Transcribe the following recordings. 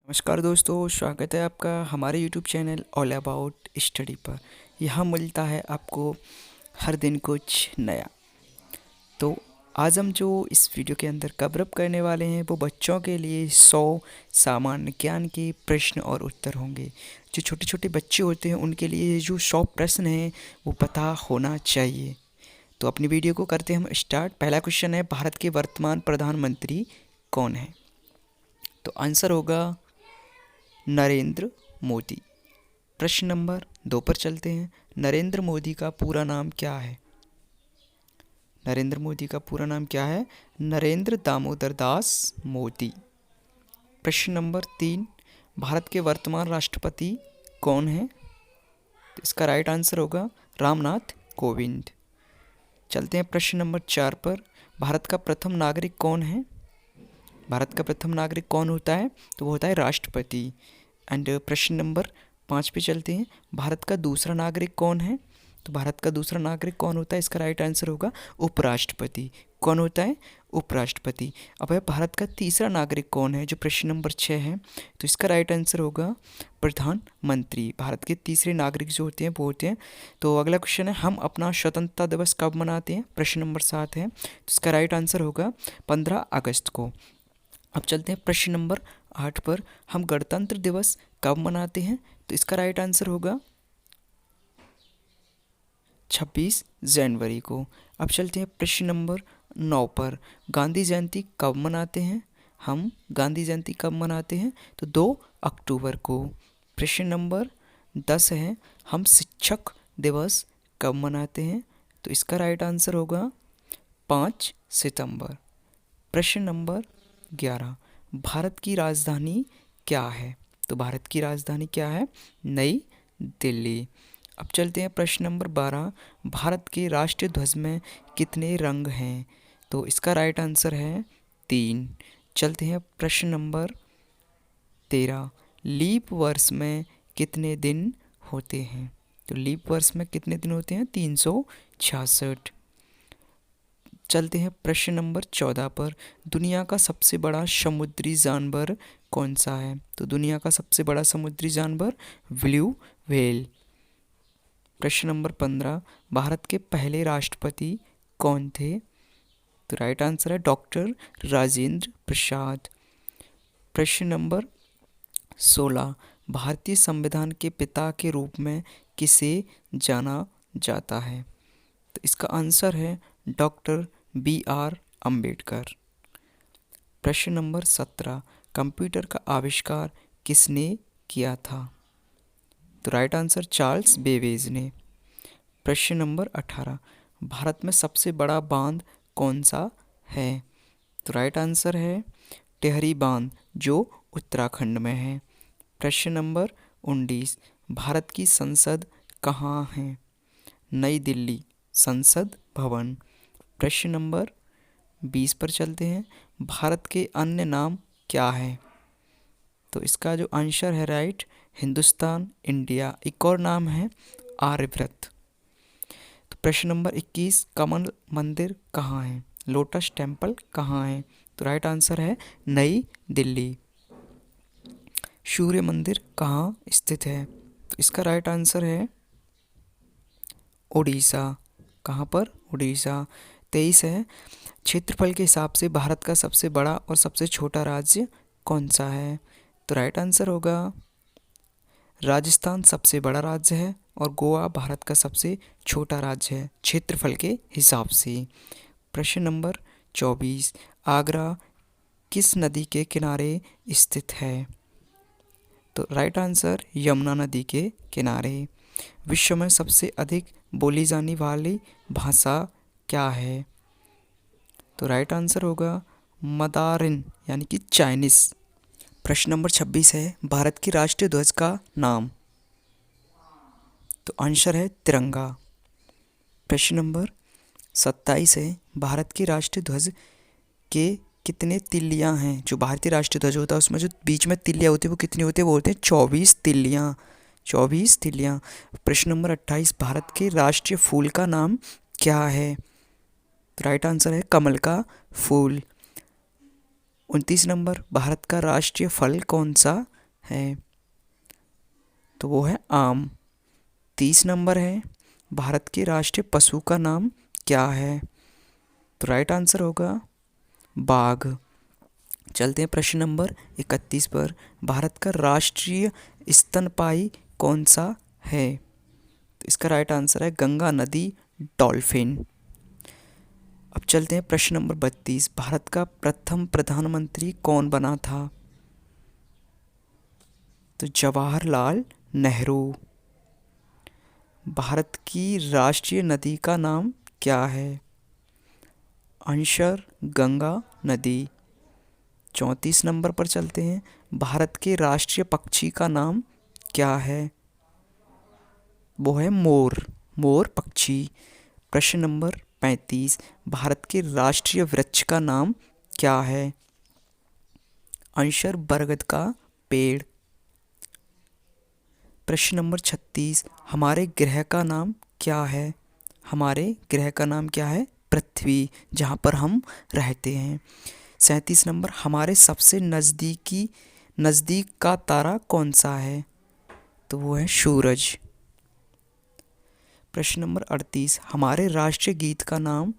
नमस्कार दोस्तों, स्वागत है आपका हमारे YouTube channel all about study पर। यहाँ मिलता है आपको हर दिन कुछ नया। तो आज हम जो इस वीडियो के अंदर कवर करने वाले हैं वो बच्चों के लिए 100 सामान्य ज्ञान के प्रश्न और उत्तर होंगे। जो छोटे छोटे बच्चे होते हैं उनके लिए जो 100 प्रश्न हैं वो पता होना चाहिए। तो अपनी वीडियो को करते हैं हम स्टार्ट। पहला क्वेश्चन है, भारत के वर्तमान प्रधानमंत्री कौन है? तो आंसर होगा नरेंद्र मोदी। प्रश्न नंबर 2 पर चलते हैं। नरेंद्र मोदी का पूरा नाम क्या है? नरेंद्र मोदी का पूरा नाम क्या है? नरेंद्र दामोदर दास मोदी। प्रश्न नंबर 3, भारत के वर्तमान राष्ट्रपति कौन है? तो इसका राइट आंसर होगा रामनाथ कोविंद। चलते हैं प्रश्न नंबर 4 पर। भारत का प्रथम नागरिक कौन है? भारत का प्रथम नागरिक कौन होता है? तो वो होता है राष्ट्रपति। एंड प्रश्न नंबर 5 पे चलते हैं। भारत का दूसरा नागरिक कौन है? तो भारत का दूसरा नागरिक कौन होता है? इसका राइट आंसर होगा उपराष्ट्रपति। कौन होता है? उपराष्ट्रपति। अब है भारत का तीसरा नागरिक कौन है, जो प्रश्न नंबर 6 है। तो इसका राइट आंसर होगा प्रधानमंत्री। भारत के तीसरे नागरिक जो होते हैं वो होते हैं। तो अगला क्वेश्चन है, हम अपना स्वतंत्रता दिवस कब मनाते हैं? प्रश्न नंबर 7 है। तो इसका राइट आंसर होगा 15 अगस्त को। अब चलते हैं प्रश्न नंबर 8 पर। हम गणतंत्र दिवस कब मनाते हैं? तो इसका राइट आंसर होगा 26 जनवरी को। अब चलते हैं प्रश्न नंबर 9 पर। गांधी जयंती कब मनाते हैं? हम गांधी जयंती कब मनाते हैं? तो 2 अक्टूबर को। प्रश्न नंबर 10 है, हम शिक्षक दिवस कब मनाते हैं? तो इसका राइट आंसर होगा 5 सितंबर। प्रश्न नंबर 11, भारत की राजधानी क्या है? तो भारत की राजधानी क्या है? नई दिल्ली। अब चलते हैं प्रश्न नंबर 12, भारत के राष्ट्रीय ध्वज में कितने रंग हैं? तो इसका राइट आंसर है 3। चलते हैं प्रश्न नंबर 13, लीप वर्ष में कितने दिन होते हैं? तो लीप वर्ष में कितने दिन होते हैं? 366। चलते हैं प्रश्न नंबर 14 पर। दुनिया का सबसे बड़ा समुद्री जानवर कौन सा है? तो दुनिया का सबसे बड़ा समुद्री जानवर ब्लू व्हेल। प्रश्न नंबर 15, भारत के पहले राष्ट्रपति कौन थे? तो राइट आंसर है डॉक्टर राजेंद्र प्रसाद। प्रश्न नंबर 16, भारतीय संविधान के पिता के रूप में किसे जाना जाता है? तो इसका आंसर है डॉक्टर BR अम्बेडकर। प्रश्न नंबर 17, कंप्यूटर का आविष्कार किसने किया था? तो राइट आंसर चार्ल्स बेबेज ने। प्रश्न नंबर 18, भारत में सबसे बड़ा बांध कौन सा है? तो राइट आंसर है टिहरी बांध, जो उत्तराखंड में है। प्रश्न नंबर 19, भारत की संसद कहाँ है? नई दिल्ली संसद भवन। प्रश्न नंबर 20 पर चलते हैं। भारत के अन्य नाम क्या है? तो इसका जो आंसर है राइट हिंदुस्तान, इंडिया। एक और नाम है आर्यव्रत। तो प्रश्न नंबर 21, कमल मंदिर कहाँ है? लोटस टेम्पल कहाँ है? तो राइट आंसर है नई दिल्ली। सूर्य मंदिर कहाँ स्थित है? तो इसका राइट आंसर है उड़ीसा। कहाँ पर? उड़ीसा। 23 है, क्षेत्रफल के हिसाब से भारत का सबसे बड़ा और सबसे छोटा राज्य कौन सा है? तो राइट आंसर होगा राजस्थान सबसे बड़ा राज्य है और गोवा भारत का सबसे छोटा राज्य है क्षेत्रफल के हिसाब से। प्रश्न नंबर 24, आगरा किस नदी के किनारे स्थित है? तो राइट आंसर यमुना नदी के किनारे। विश्व में सबसे अधिक बोली जाने वाली भाषा क्या है? तो राइट आंसर होगा मंदारिन यानी कि चाइनीस। प्रश्न नंबर 26 है, भारत की राष्ट्रीय ध्वज का नाम? तो आंसर है तिरंगा। प्रश्न नंबर 27 है, भारत की राष्ट्रीय ध्वज के कितने तिल्लियाँ हैं? जो भारतीय राष्ट्रीय ध्वज होता है उसमें जो बीच में तिल्लियाँ होती है वो कितनी होती है? वो होते हैं 24 तिल्लियाँ। 24 तिल्लियाँ। प्रश्न नंबर 28, भारत के राष्ट्रीय फूल का नाम क्या है? राइट आंसर है कमल का फूल। 29 नंबर, भारत का राष्ट्रीय फल कौन सा है? तो वो है आम। 30 नंबर है, भारत के राष्ट्रीय पशु का नाम क्या है? तो राइट आंसर होगा बाघ। चलते हैं प्रश्न नंबर 31 पर। भारत का राष्ट्रीय स्तनपायी कौन सा है? तो इसका राइट आंसर है गंगा नदी डॉल्फिन। अब चलते हैं प्रश्न नंबर 32। भारत का प्रथम प्रधानमंत्री कौन बना था? तो जवाहरलाल नेहरू। भारत की राष्ट्रीय नदी का नाम क्या है? आंसर गंगा नदी। 34 नंबर पर चलते हैं। भारत के राष्ट्रीय पक्षी का नाम क्या है? वो है मोर, मोर पक्षी। प्रश्न नंबर 35। भारत के राष्ट्रीय वृक्ष का नाम क्या है? आंसर बरगद का पेड़। प्रश्न नंबर 36। हमारे ग्रह का नाम क्या है? हमारे ग्रह का नाम क्या है? पृथ्वी, जहाँ पर हम रहते हैं। 37 नंबर। हमारे सबसे नज़दीक का तारा कौन सा है? तो वो है सूरज। प्रश्न नंबर 38। हमारे राष्ट्रीय गीत का नाम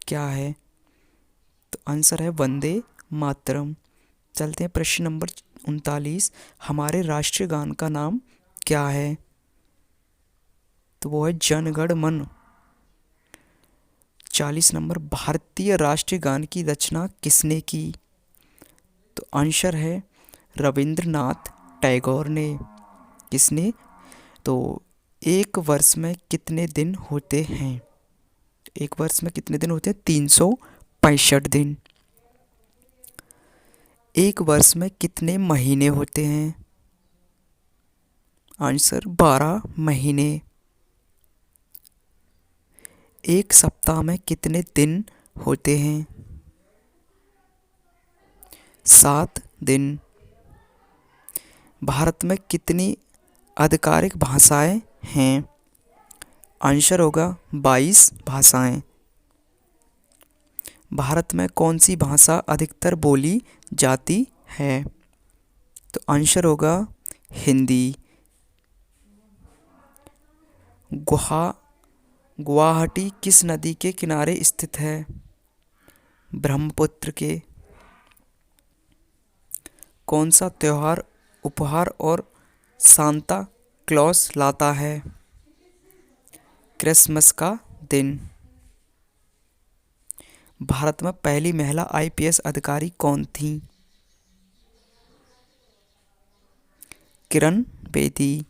क्या है? तो आंसर है वंदे मातरम। चलते हैं प्रश्न नंबर 39। हमारे राष्ट्रीय गान का नाम क्या है? तो वो है जन गण मन। 40 नंबर। भारतीय राष्ट्रीय गान की रचना किसने की? तो आंसर है रविंद्रनाथ टैगोर ने। किसने? तो एक वर्ष में कितने दिन होते हैं? एक वर्ष में कितने दिन होते हैं? 365 दिन। एक वर्ष में कितने महीने होते हैं? आंसर 12 महीने। एक सप्ताह में कितने दिन होते हैं? 7 दिन। भारत में कितनी आधिकारिक भाषाएं हैं? आंसर होगा 22 भाषाएं। भारत में कौन सी भाषा अधिकतर बोली जाती है? तो आंसर होगा हिंदी। गुवाहाटी किस नदी के किनारे स्थित है? ब्रह्मपुत्र के। कौन सा त्योहार उपहार और सांता क्लॉस लाता है? क्रिसमस का दिन। भारत में पहली महिला आईपीएस अधिकारी कौन थी? किरण बेदी।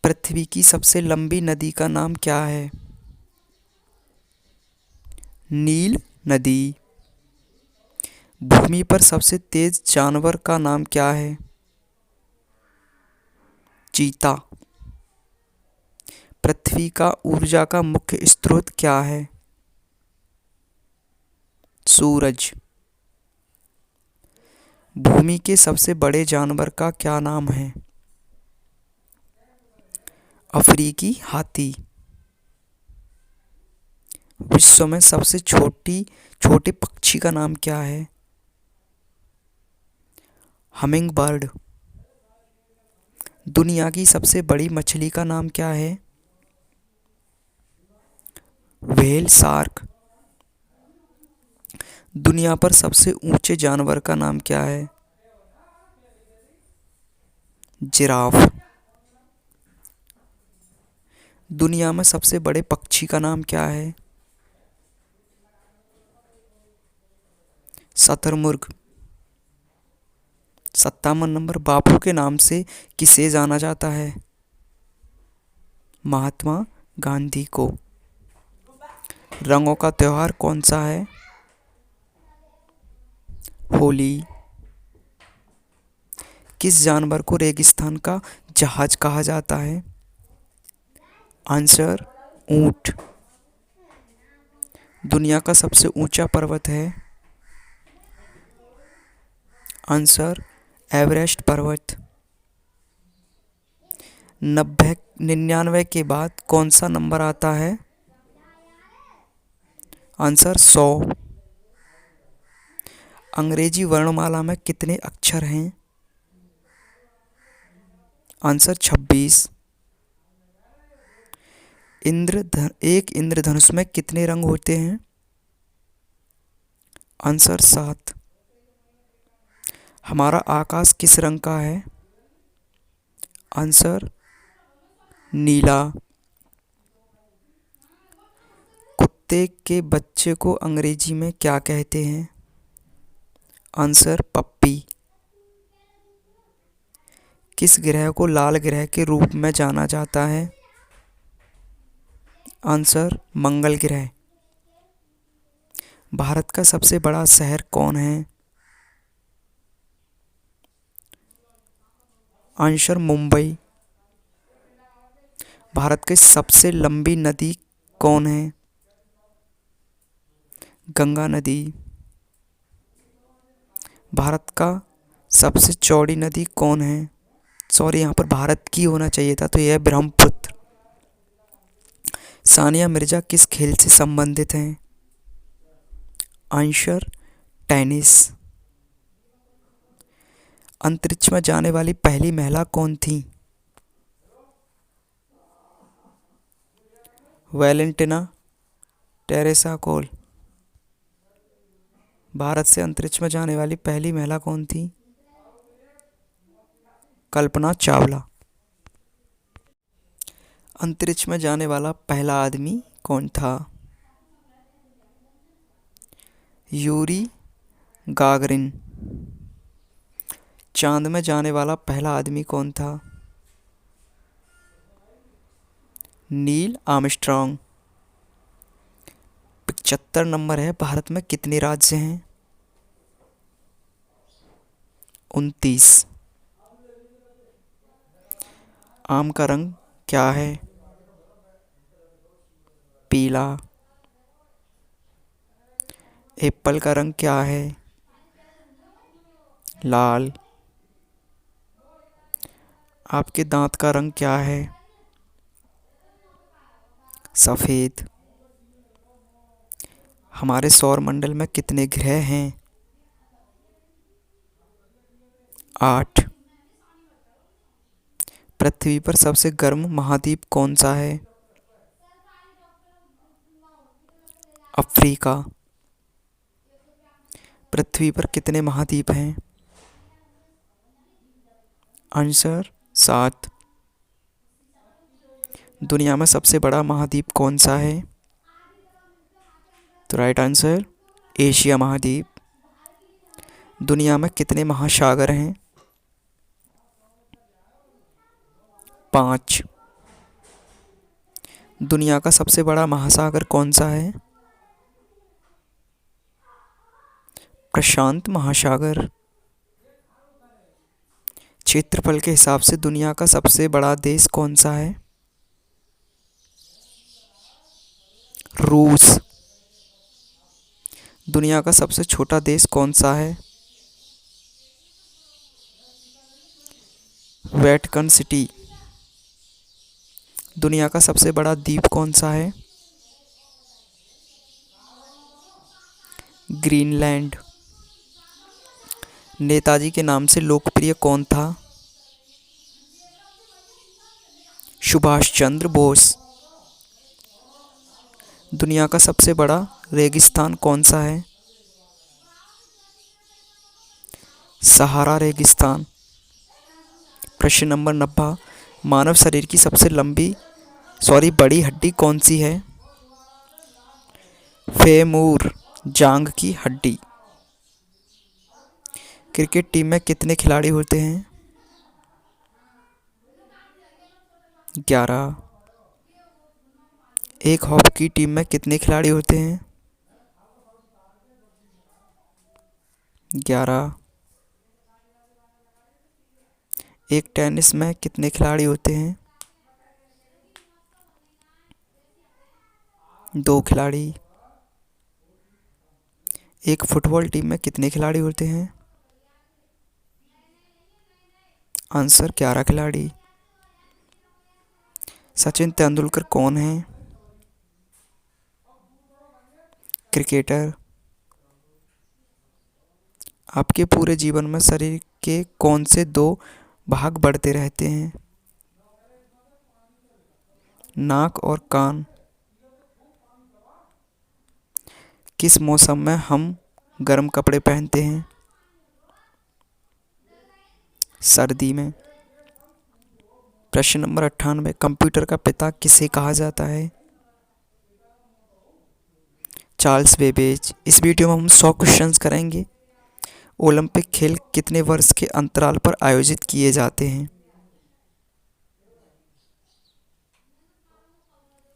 पृथ्वी की सबसे लंबी नदी का नाम क्या है? नील नदी। भूमि पर सबसे तेज जानवर का नाम क्या है? चीता। पृथ्वी का ऊर्जा का मुख्य स्रोत क्या है? सूरज। भूमि के सबसे बड़े जानवर का क्या नाम है? अफ्रीकी हाथी। विश्व में सबसे छोटे पक्षी का नाम क्या है? Humming bird. दुनिया की सबसे बड़ी मछली का नाम क्या है? Whale shark. दुनिया पर सबसे ऊंचे जानवर का नाम क्या है? जिराफ। दुनिया में सबसे बड़े पक्षी का नाम क्या है? शतुरमुर्ग। 57 नंबर। बापू के नाम से किसे जाना जाता है? महात्मा गांधी को। रंगों का त्योहार कौन सा है? होली। किस जानवर को रेगिस्तान का जहाज कहा जाता है? आंसर ऊंट। दुनिया का सबसे ऊंचा पर्वत है? आंसर एवरेस्ट पर्वत। 99 के बाद कौन सा नंबर आता है? आंसर 100। अंग्रेजी वर्णमाला में कितने अक्षर हैं? आंसर 26। एक इंद्रधनुष में कितने रंग होते हैं? आंसर 7। हमारा आकाश किस रंग का है? आंसर नीला। कुत्ते के बच्चे को अंग्रेजी में क्या कहते हैं? आंसर पप्पी। किस ग्रह को लाल ग्रह के रूप में जाना जाता है? आंसर मंगल ग्रह। भारत का सबसे बड़ा शहर कौन है? आंसर मुंबई। भारत की सबसे लंबी नदी कौन है? गंगा नदी। भारत का सबसे चौड़ी नदी कौन है? सॉरी, यहाँ पर भारत की होना चाहिए था, तो यह ब्रह्मपुत्र। सानिया मिर्जा किस खेल से संबंधित हैं? Answer tennis. अंतरिक्ष में जाने वाली पहली महिला कौन थी? वैलेंटिना टेरेसा कोल। भारत से अंतरिक्ष में जाने वाली पहली महिला कौन थी? कल्पना चावला। अंतरिक्ष में जाने वाला पहला आदमी कौन था? Yuri Gagarin. चांद में जाने वाला पहला आदमी कौन था? Neil Armstrong. 75 नंबर है। भारत में कितने राज्य हैं? 29। आम का रंग क्या है? पीला। एप्पल का रंग क्या है? लाल। आपके दांत का रंग क्या है? सफ़ेद। हमारे सौर मंडल में कितने ग्रह हैं? 8। पृथ्वी पर सबसे गर्म महाद्वीप कौन सा है? अफ्रीका। पृथ्वी पर कितने महाद्वीप हैं? आंसर 7। दुनिया में सबसे बड़ा महाद्वीप कौन सा है? तो राइट आंसर एशिया महाद्वीप। दुनिया में कितने महासागर हैं? 5। दुनिया का सबसे बड़ा महासागर कौन सा है? प्रशांत महासागर। क्षेत्रफल के हिसाब से दुनिया का सबसे बड़ा देश कौन सा है? रूस। दुनिया का सबसे छोटा देश कौन सा है? Vatican city. दुनिया का सबसे बड़ा द्वीप कौन सा है? ग्रीनलैंड। नेताजी के नाम से लोकप्रिय कौन था? सुभाष चंद्र बोस। दुनिया का सबसे बड़ा रेगिस्तान कौन सा है? सहारा रेगिस्तान। प्रश्न नंबर 90। मानव शरीर की सबसे बड़ी हड्डी कौन सी है? फेमूर, जांघ की हड्डी। क्रिकेट टीम में कितने खिलाड़ी होते हैं? 11। एक हॉकी टीम में कितने खिलाड़ी होते हैं? 11। एक टेनिस में कितने खिलाड़ी होते हैं? 2 खिलाड़ी। एक फुटबॉल टीम में कितने खिलाड़ी होते हैं? आंसर 11 खिलाड़ी। सचिन तेंदुलकर कौन है? क्रिकेटर। आपके पूरे जीवन में शरीर के कौन से दो भाग बढ़ते रहते हैं? नाक और कान। किस मौसम में हम गर्म कपड़े पहनते हैं? सर्दी में। प्रश्न नंबर 98, कंप्यूटर का पिता किसे कहा जाता है? Charles Babbage. इस वीडियो में हम 100 क्वेश्चंस करेंगे। ओलंपिक खेल कितने वर्ष के अंतराल पर आयोजित किए जाते हैं?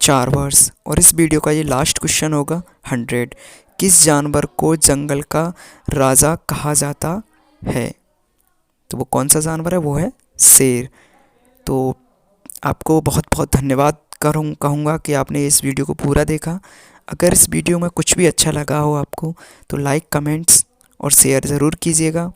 4 वर्ष। और इस वीडियो का ये लास्ट क्वेश्चन होगा 100। किस जानवर को जंगल का राजा कहा जाता है? तो वो कौन सा जानवर है? वो है शेर। तो आपको बहुत बहुत धन्यवाद कहूँगा कि आपने इस वीडियो को पूरा देखा। अगर इस वीडियो में कुछ भी अच्छा लगा हो आपको तो लाइक, कमेंट्स और शेयर ज़रूर कीजिएगा।